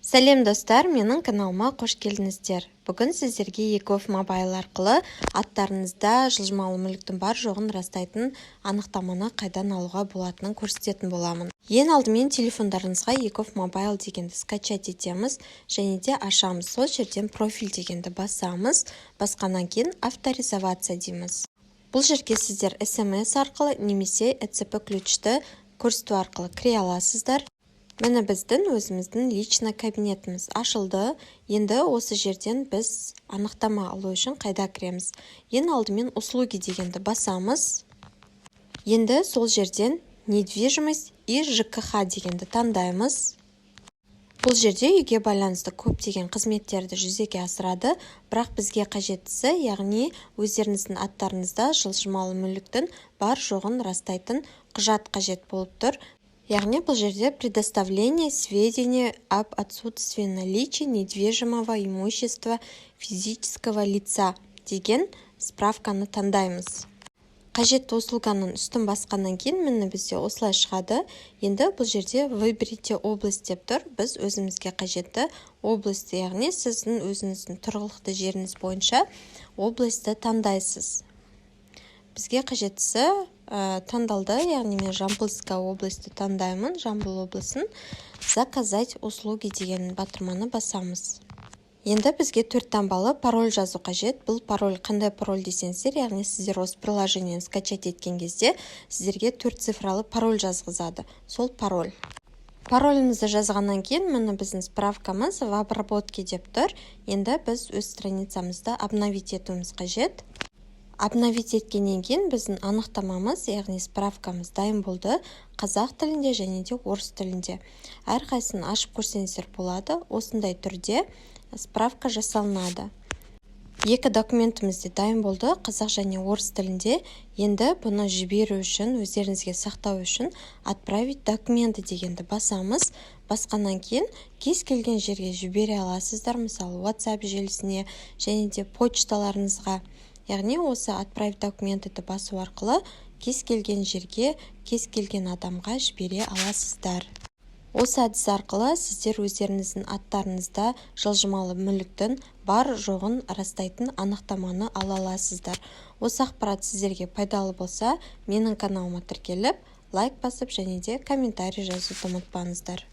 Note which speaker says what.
Speaker 1: Сәлем достар, менің каналыма қош келдіңіздер. Бүгін сіздерге Екоф Мобайл арқылы аттарыңызда жылжымалы мүліктің бар жоғын растайтын анықтаманы қайдан алуға болатынын көрсететін боламын. Ең алдымен телефондарыңызға Екоф Мобайл дегенді скачать етеміз және де ашамыз. Сол жерден профиль дегенді басамыз. Басқаннан кейін авторизовация дейміз. Бұл жерге сіздер SMS арқылы немесе ECP ключті көрсету арқылы кіре аласыздар. Міне біздің өзіміздің лично кабинетіміз ашылды. Енді осы жерден біз анықтама алу үшін қайда кіреміз? Ең алдымен услуги дегенді басамыз. Енді сол жерден недвижимость и ЖКХ дегенді таңдаймыз. Бұл жерде үйге байланысты көптеген қызметтерді жүзеге асырады, бірақ бізге қажеттісі, яғни өздеріңіздің аттарыңызда жылжымалы мүліктің бар жоғын растайтын құжат қажет болып тұр. Яғни бұл жерде предоставление сведений об отсутствии наличия недвижимого имущества физического лица деген справканы таңдаймыз. Қажетті услуганың үстін басқаннан кейін міне бізде осылай шығады. Енді бұл жерде выберите область деп тұр. Біз өзімізге қажетті областы, яғни сіздің өзіңіздің тұрғылықты жеріңіз бойынша областы таңдайсыз. Бізге қажеттісі таңдалды, яғни мен Жамбылская областы таңдаймын. Жамбыл облысын заказать услуги деген батырманы басамыз. Енді бізге 4 таңбалы пароль жазу қажет. Бұл пароль қандай пароль десеңіздер, яғни сіздер осы приложениені скачать еткен кезде сіздерге 4 цифралы пароль жазғызады. Сол пароль. Паролімізді жазғаннан кейін міне біздің справкамыз в обработке деп тұр. Енді біз өз страницамызды обновить етуіміз қажет. Обновить еткеннен кейін біздің анықтамамыз, яғни справкамыз дайын болды. Қазақ тілінде және де орыс тілінде. Әрқайсысын ашып көрсеңіздер болады. Осындай түрде справка жасалынады. Екі документіміз де дайын болды, қазақ және орыс тілінде. Енді бұны жіберу үшін, өздеріңізге сақтау үшін отправить документы дегенді басамыз. Басқаннан кейін кез келген жерге жібере аласыздар, мысалы WhatsApp желісіне және де почталарыңызға. Яғни осы отправить документті басу арқылы кез келген жерге, кез келген адамға жібере аласыздар. Осы әдіс арқылы сіздер өздеріңіздің аттарыңызда жылжымалы мүліктің бар жоғын растайтын анықтаманы ала аласыздар. Осы ақпарат сіздерге пайдалы болса, менің каналыма тіркеліп, лайк басып және де комментарий жазуды ұмытпаңыздар.